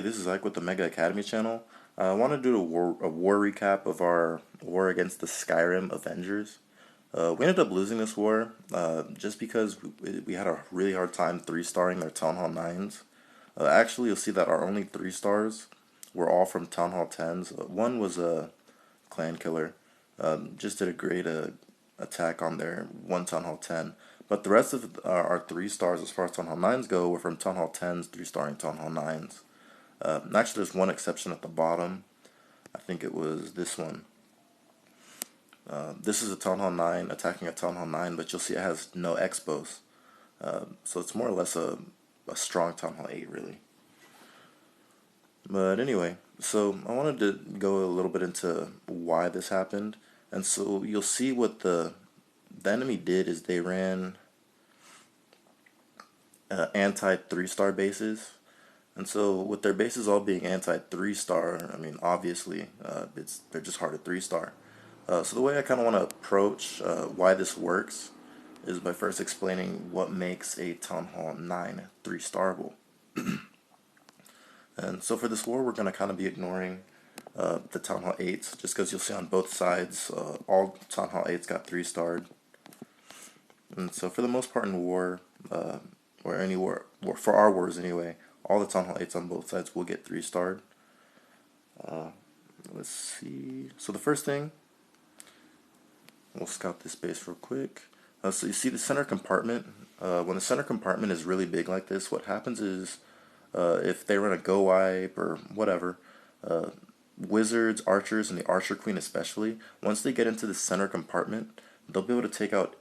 this is Ike with the Mega Academy channel. I want to do a war recap of our war against the Skyrim Avengers. We ended up losing this war just because we had a really hard time 3-starring their Town Hall 9s. Actually, you'll see that our only 3 stars were all from Town Hall 10s. One was a clan killer, just did a great attack on their one Town Hall 10. But the rest of our 3 stars as far as Town Hall 9s go were from Town Hall 10s, 3-starring Town Hall 9s. Actually, there's one exception at the bottom. I think it was this one. This is a Town Hall 9 attacking a Town Hall 9, but you'll see it has no expos. So it's more or less a strong Town Hall 8, really. But anyway, so I wanted to go a little bit into why this happened. And so you'll see what the enemy did is they ran anti-3-star bases. And so with their bases all being anti-3-star, I mean, obviously, they're just hard to 3-star. So the way I kind of want to approach why this works is by first explaining what makes a Town Hall 9 3-starable. And so for this war, we're going to kind of be ignoring the Town Hall 8s, just because you'll see on both sides, all Town Hall 8s got 3-starred. And so for the most part in war, or any war, for our wars anyway, all the Town Hall 8s on both sides will get 3-starred. Let's see. So the first thing, we'll scout this base real quick. So you see the center compartment. When the center compartment is really big like this, what happens is, if they run a go wipe or whatever, wizards, archers, and the archer queen especially, once they get into the center compartment, they'll be able to take out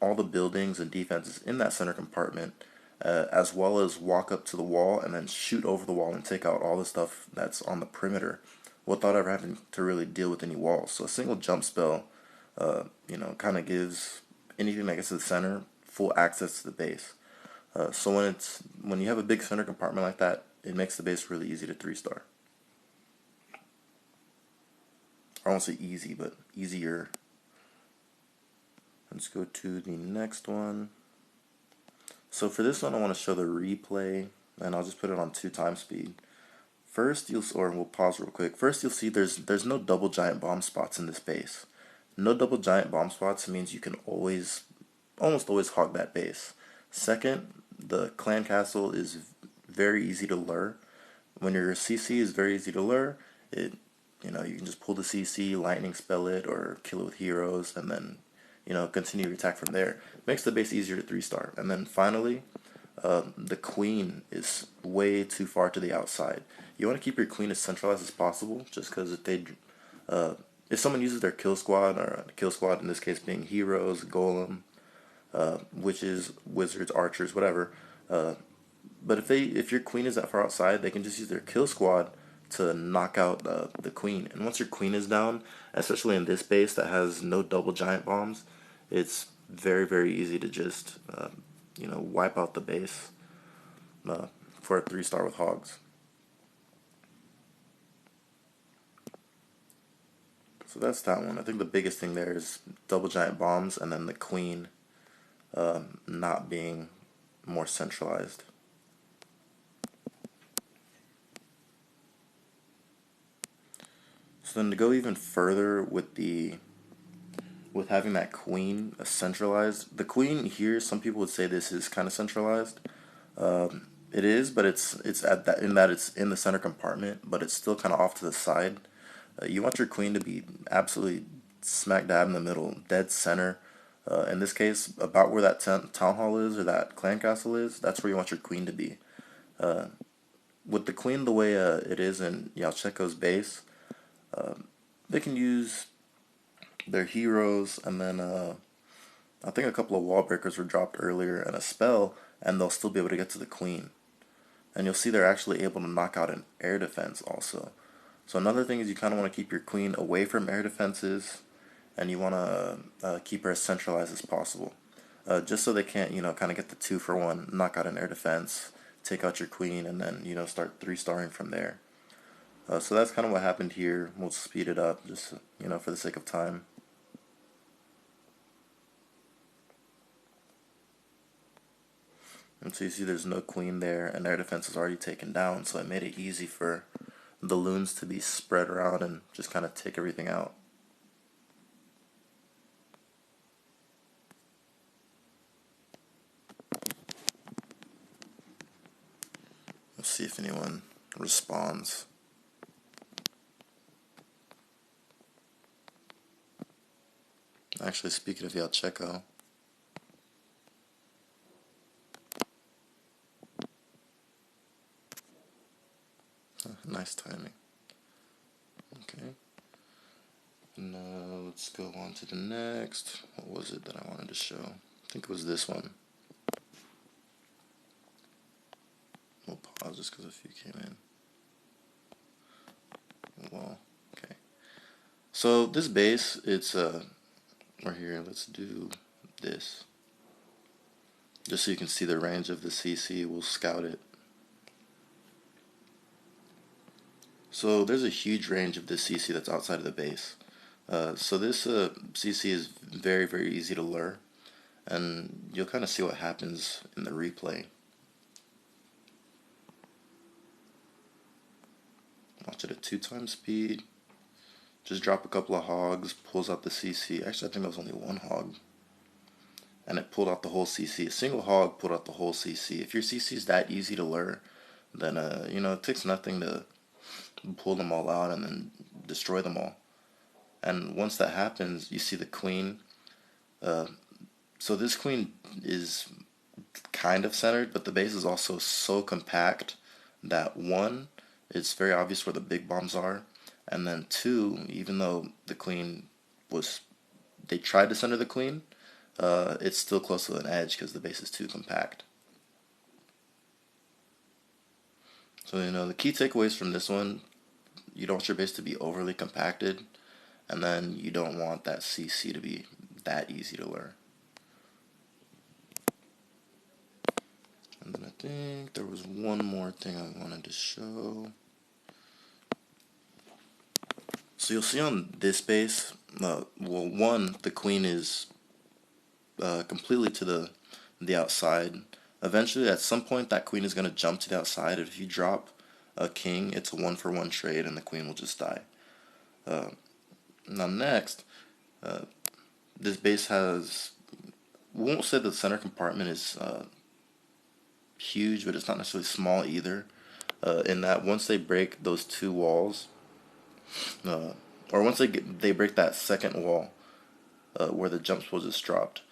all the buildings and defenses in that center compartment, as well as walk up to the wall and then shoot over the wall and take out all the stuff that's on the perimeter without ever having to really deal with any walls. So a single jump spell, kind of gives anything that gets to the center full access to the base. So when you have a big center compartment like that, it makes the base really easy to 3-star. I won't say easy, but easier. Let's go to the next one. So for this one, I want to show the replay, and I'll just put it on 2x speed. First, we'll pause real quick. First, you'll see there's no double giant bomb spots in this base. No double giant bomb spots means you can almost always hog that base. Second, the clan castle is very easy to lure. When your CC is very easy to lure, you can just pull the CC, lightning spell it, or kill it with heroes, and then continue your attack from there. Makes the base easier to 3-star. And then finally, the queen is way too far to the outside. You want to keep your queen as centralized as possible, just because if someone uses their kill squad, or kill squad in this case being heroes, golem, witches, wizards, archers, whatever, but if your queen is that far outside, they can just use their kill squad to knock out the queen. And once your queen is down, especially in this base that has no double giant bombs, it's very, very easy to just wipe out the base for a 3-star with hogs. So that's that one. I think the biggest thing there is double giant bombs, and then the queen not being more centralized. So then to go even further with having that queen centralized, the queen here, some people would say this is kind of centralized. It is, but it's in that it's in the center compartment, but it's still kind of off to the side. You want your queen to be absolutely smack dab in the middle, dead center. In this case, about where that town hall is or that clan castle is, that's where you want your queen to be. With the queen the way it is in Yalcheko's base, they can use their heroes, and then I think a couple of wall breakers were dropped earlier, and a spell, and they'll still be able to get to the queen. And you'll see they're actually able to knock out an air defense also. So another thing is you kind of want to keep your queen away from air defenses, and you want to keep her as centralized as possible, just so they can't kind of get the 2-for-1, knock out an air defense, take out your queen, and then start 3-starring from there. So that's kind of what happened here. We'll speed it up just for the sake of time. And so you see there's no queen there, and their defense is already taken down, so it made it easy for the loons to be spread around and just kind of take everything out. Let's see if anyone responds. Actually, speaking of Yalcheko, nice timing. Okay. Now let's go on to the next. What was it that I wanted to show? I think it was this one. We'll pause just because a few came in. Well, okay. So this base, it's right here. Let's do this, just so you can see the range of the CC. We'll scout it. So there's a huge range of this CC that's outside of the base. So this CC is very, very easy to lure, and you'll kind of see what happens in the replay. Watch it at 2x speed. Just drop a couple of hogs, pulls out the CC. Actually, I think that was only one hog. And it pulled out the whole CC. A single hog pulled out the whole CC. If your CC is that easy to lure, then it takes nothing to pull them all out and then destroy them all. And once that happens, you see the queen. So this queen is kind of centered, but the base is also so compact that one, it's very obvious where the big bombs are. And then two, even though the queen they tried to center the queen, it's still close to an edge because the base is too compact. So, the key takeaways from this one, you don't want your base to be overly compacted, and then you don't want that CC to be that easy to lure. And then I think there was one more thing I wanted to show. So you'll see on this base, one, the queen is completely to the outside. Eventually, at some point, that queen is going to jump to the outside. If you drop a king, it's a 1-for-1 trade, and the queen will just die. Now next, this base has, we won't say the center compartment is huge, but it's not necessarily small either. In that once they break those two walls, or once they break that second wall where the jump was just dropped,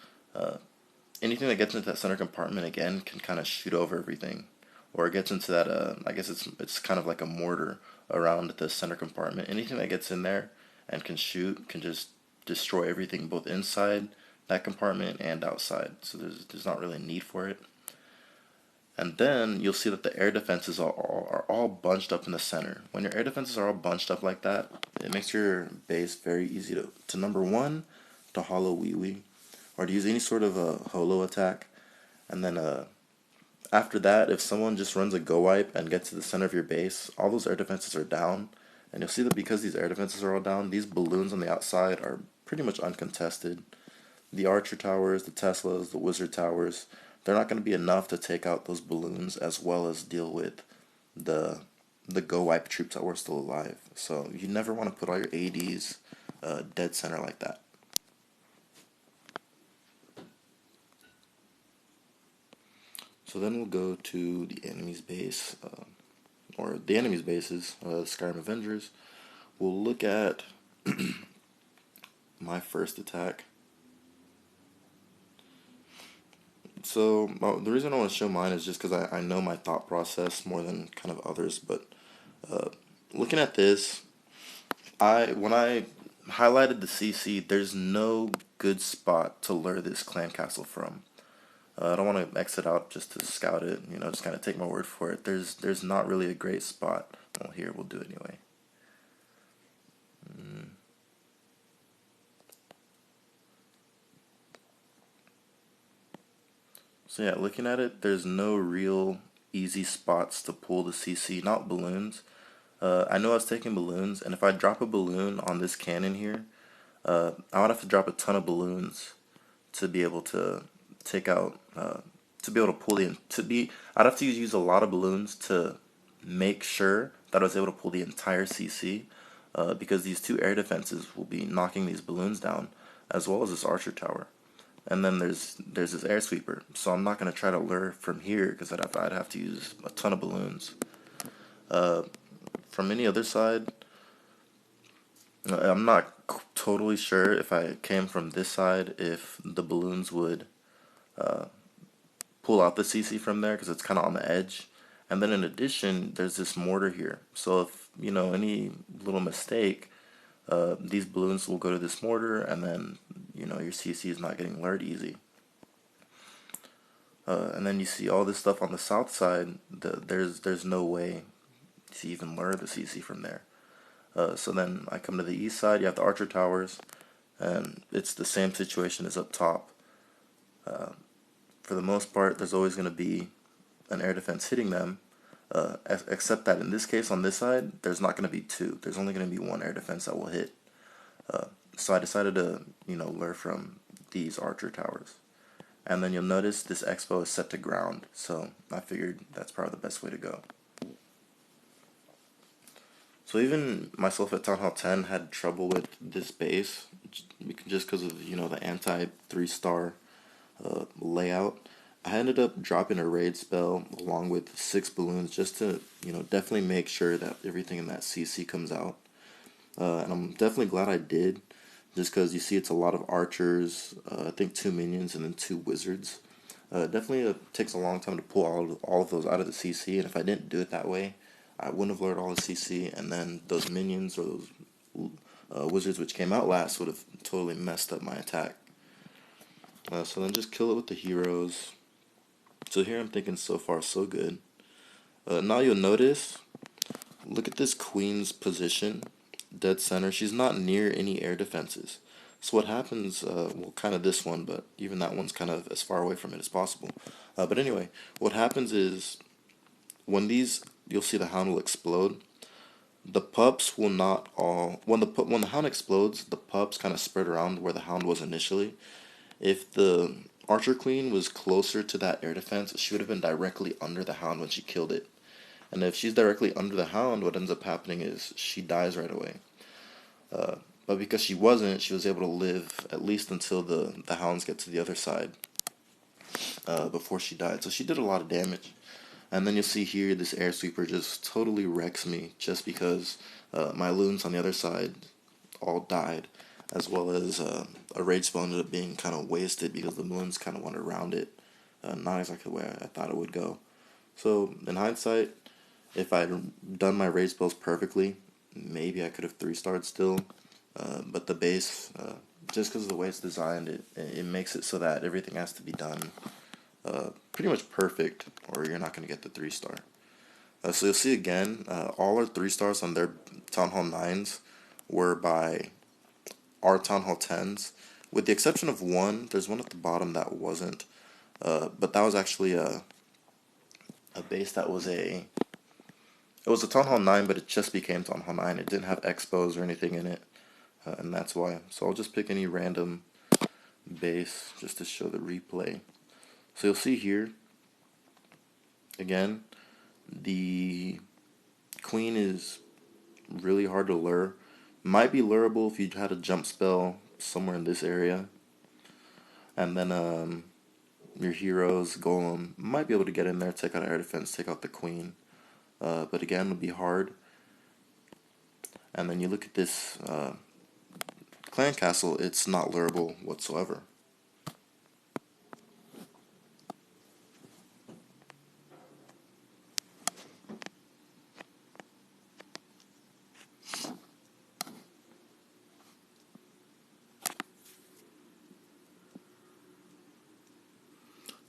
anything that gets into that center compartment again can kind of shoot over everything, or it gets into that. I guess it's kind of like a mortar around the center compartment. Anything that gets in there and can shoot can just destroy everything, both inside that compartment and outside. So there's not really a need for it. And then you'll see that the air defenses are all bunched up in the center. When your air defenses are all bunched up like that, it makes your base very easy to number one, to hollow wee wee, or to use any sort of a holo attack. And then after that, if someone just runs a go wipe and gets to the center of your base, all those air defenses are down. And you'll see that because these air defenses are all down, these balloons on the outside are pretty much uncontested. The archer towers, the Teslas, the wizard towers, they're not going to be enough to take out those balloons as well as deal with the go wipe troops that were still alive. So you never want to put all your ADs dead center like that. So then we'll go to the enemy's base, or the enemy's bases, Skyrim Avengers. We'll look at my first attack. So the reason I want to show mine is just because I know my thought process more than kind of others. But looking at this, when I highlighted the CC, there's no good spot to lure this clan castle from. I don't want to exit out just to scout it, just kind of take my word for it. There's not really a great spot. Well, here, we'll do it anyway. So yeah, looking at it, there's no real easy spots to pull the CC, not balloons. I know I was taking balloons, and if I drop a balloon on this cannon here, I would have to drop a ton of balloons to be able to take out to be able to pull I'd have to use a lot of balloons to make sure that I was able to pull the entire CC, because these two air defenses will be knocking these balloons down, as well as this archer tower. And then there's this air sweeper, so I'm not going to try to lure from here because I'd have to use a ton of balloons. From any other side, I'm not totally sure if I came from this side if the balloons would pull out the CC from there because it's kind of on the edge. And then in addition, there's this mortar here. So if, any little mistake, these balloons will go to this mortar, and then, your CC is not getting lured easy. And then you see all this stuff on the south side. There's no way to even lure the CC from there. So then I come to the east side. You have the archer towers, and it's the same situation as up top. For the most part, there's always going to be an air defense hitting them, except that in this case, on this side, there's not going to be two. There's only going to be one air defense that will hit. So I decided to, lure from these archer towers. And then you'll notice this expo is set to ground, so I figured that's probably the best way to go. So even myself at Town Hall 10 had trouble with this base, just because of, the anti 3-star layout. I ended up dropping a raid spell along with 6 balloons just to, definitely make sure that everything in that CC comes out. And I'm definitely glad I did, just because you see it's a lot of archers, I think 2 minions and then 2 wizards. Definitely takes a long time to pull all of those out of the CC, and if I didn't do it that way, I wouldn't have lured all the CC, and then those minions or those wizards which came out last would have totally messed up my attack. So then just kill it with the heroes. So here I'm thinking so far so good. Now you'll notice, look at this queen's position, dead center. She's not near any air defenses. So what happens, well, kind of this one, but even that one's kind of as far away from it as possible. But anyway, what happens is when you'll see the hound will explode. The pups will not all, when the hound explodes, the pups kind of spread around where the hound was initially. If the archer queen was closer to that air defense, she would have been directly under the hound when she killed it. And if she's directly under the hound, what ends up happening is she dies right away. But because she wasn't, she was able to live at least until the hounds get to the other side before she died. So she did a lot of damage. And then you'll see here, this air sweeper just totally wrecks me just because my loons on the other side all died, as well as a rage spell ended up being kind of wasted because the loons kind of went around it. Not exactly the way I thought it would go. So in hindsight, if I had done my rage spells perfectly, maybe I could have 3-starred still. But the base, just because of the way it's designed, it makes it so that everything has to be done pretty much perfect, or you're not going to get the 3-star. So you'll see again, all our 3-stars on their Town Hall 9s were by our Town Hall 10s, with the exception of one. There's one at the bottom that wasn't, but that was actually a base that was it was a Town Hall 9, but it just became Town Hall 9. It didn't have expos or anything in it, and that's why. So I'll just pick any random base just to show the replay. So you'll see here, again, the queen is really hard to lure. Might be lureable if you had a jump spell somewhere in this area. And then your heroes, golem, might be able to get in there, take out air defense, take out the queen. But again, it'll be hard. And then you look at this clan castle, it's not lureable whatsoever.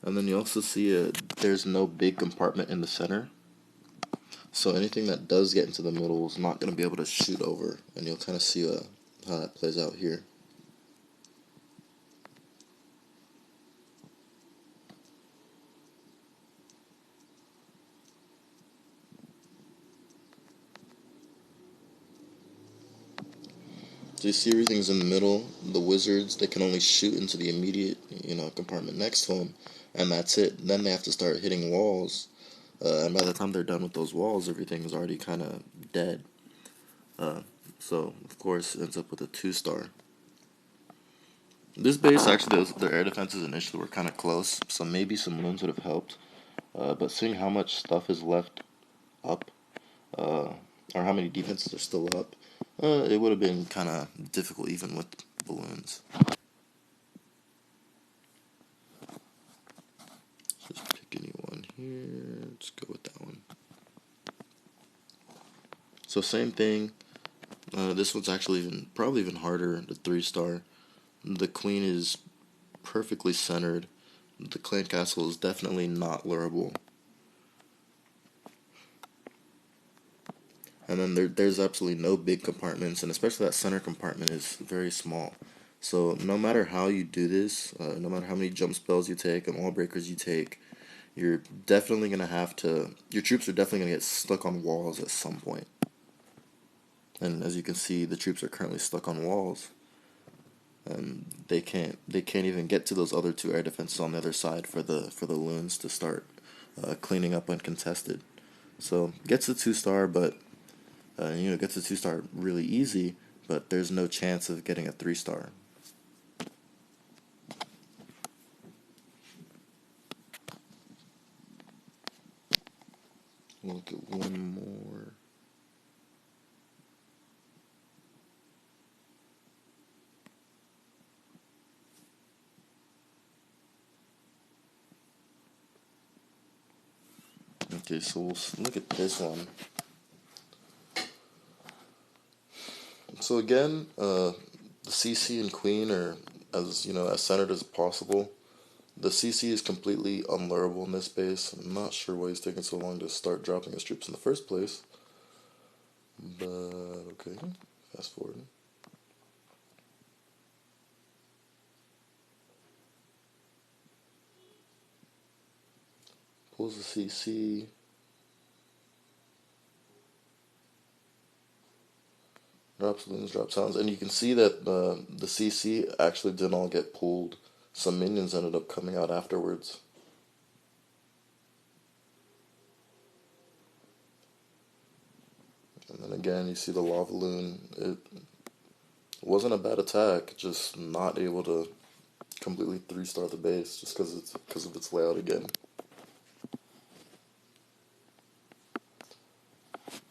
And then you also see there's no big compartment in the center. So anything that does get into the middle is not going to be able to shoot over. And you'll kind of see how that plays out here. So you see everything's in the middle. The wizards, they can only shoot into the immediate, compartment next to them. and that's it. Then they have to start hitting walls, and by the time they're done with those walls, everything is already kind of dead. Uh, so of course, it ends up with a 2-star. This base actually, their air defenses initially were kind of close, so maybe some loons would have helped. But seeing how much stuff is left up, uh, or how many defenses are still up, it would have been kind of difficult even with balloons. Just pick any one here. Let's go with that one. So same thing. This one's actually probably even harder. The 3-star. The queen is perfectly centered. The clan castle is definitely not lurable. And then there's absolutely no big compartments, and especially that center compartment is very small. So no matter how you do this, no matter how many jump spells you take and wall breakers you take, you're definitely going to have to, your troops are definitely going to get stuck on walls at some point. And as you can see, the troops are currently stuck on walls. And they can't even get to those other 2 air defenses on the other side for the loons to start cleaning up uncontested. So gets a 2-star, but gets a 2-star really easy, but there's no chance of getting a 3-star. We'll look at one more. Okay, so we'll look at this one. So again, the CC and Queen are as centered as possible. The CC is completely unlurable in this base. I'm not sure why he's taking so long to start dropping his troops in the first place. But okay, fast forward. Pulls the CC. Drops loons, drop sounds, and you can see that the CC actually didn't all get pulled. Some minions ended up coming out afterwards. And then again, you see the lava loon. It wasn't a bad attack, just not able to completely 3-star the base just because of its layout again.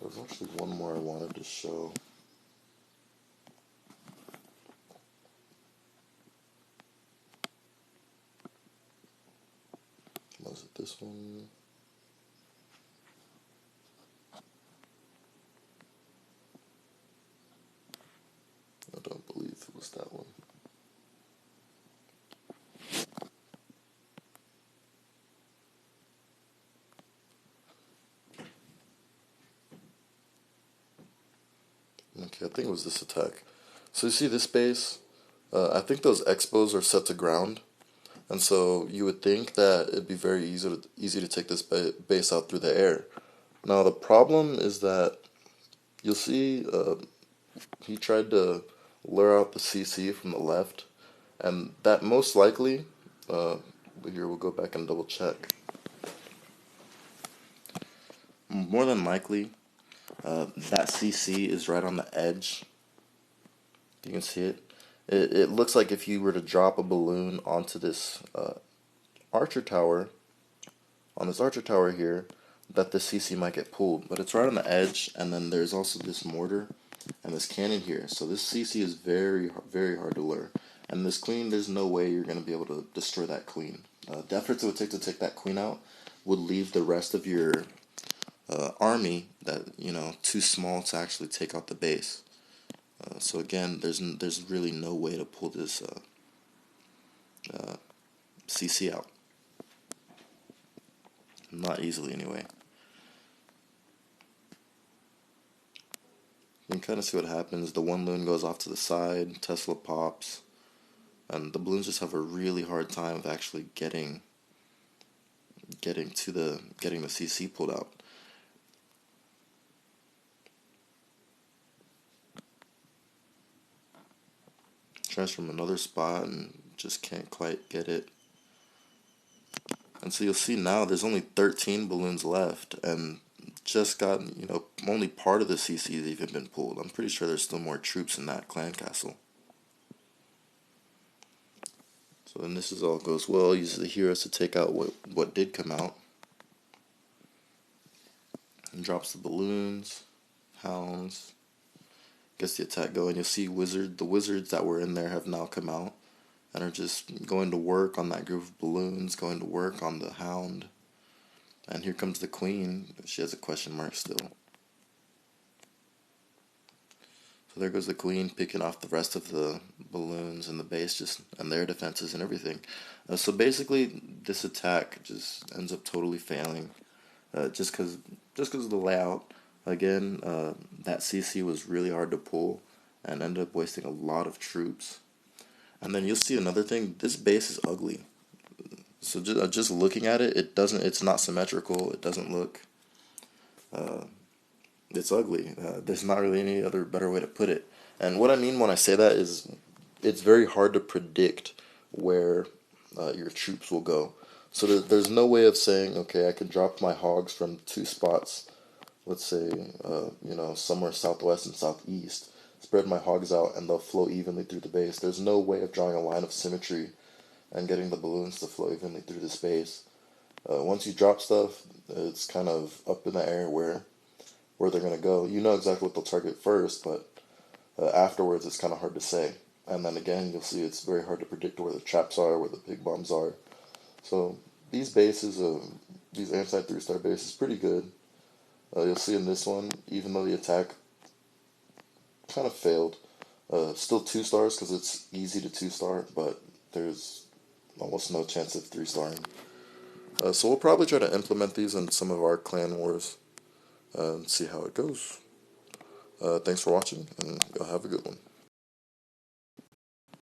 There's actually one more I wanted to show. Was it this one? I don't believe it was that one. Okay, I think it was this attack. So you see this base? I think those expos are set to ground. And so you would think that it'd be very easy to take this base out through the air. Now the problem is that you'll see he tried to lure out the CC from the left, and that most likely, here we'll go back and double check. More than likely, that CC is right on the edge. You can see it. It looks like if you were to drop a balloon onto this archer tower, on this archer tower here, that the CC might get pulled. But it's right on the edge, and then there's also this mortar and this cannon here. So this CC is very, very hard to lure. And this queen, there's no way you're going to be able to destroy that queen. The efforts it would take to take that queen out would leave the rest of your army that, too small to actually take out the base. So again, there's really no way to pull this CC out. Not easily, anyway. You can kind of see what happens. The one loon goes off to the side, Tesla pops, and the balloons just have a really hard time of actually getting the CC pulled out. Tries from another spot and just can't quite get it. And so you'll see now there's only 13 balloons left, and just got, only part of the CC has even been pulled. I'm pretty sure there's still more troops in that clan castle. So then this all goes well. Use the heroes to take out what did come out. And drops the balloons, hounds, gets the attack going. You'll see the wizards that were in there have now come out and are just going to work on that group of balloons, going to work on the hound. And here comes the queen. She has a question mark still. So there goes the queen picking off the rest of the balloons and the base, and their defenses and everything. So basically, this attack just ends up totally failing, just because of the layout. Again, that CC was really hard to pull, and ended up wasting a lot of troops. And then you'll see another thing. This base is ugly. So just looking at it, it's not symmetrical. It doesn't look. It's ugly. There's not really any other better way to put it. And what I mean when I say that is, it's very hard to predict where your troops will go. So there's no way of saying, okay, I can drop my hogs from two spots, let's say, somewhere southwest and southeast, spread my hogs out, and they'll flow evenly through the base. There's no way of drawing a line of symmetry and getting the balloons to flow evenly through the space. Once you drop stuff, it's kind of up in the air where they're going to go. You know exactly what they'll target first, but afterwards it's kind of hard to say. And then again, you'll see it's very hard to predict where the traps are, where the big bombs are. So these bases, these anti-3-star bases, pretty good. You'll see in this one, even though the attack kind of failed, still 2 stars because it's easy to 2-star, but there's almost no chance of 3-starring. So we'll probably try to implement these in some of our clan wars and see how it goes. Thanks for watching, and y'all have a good one.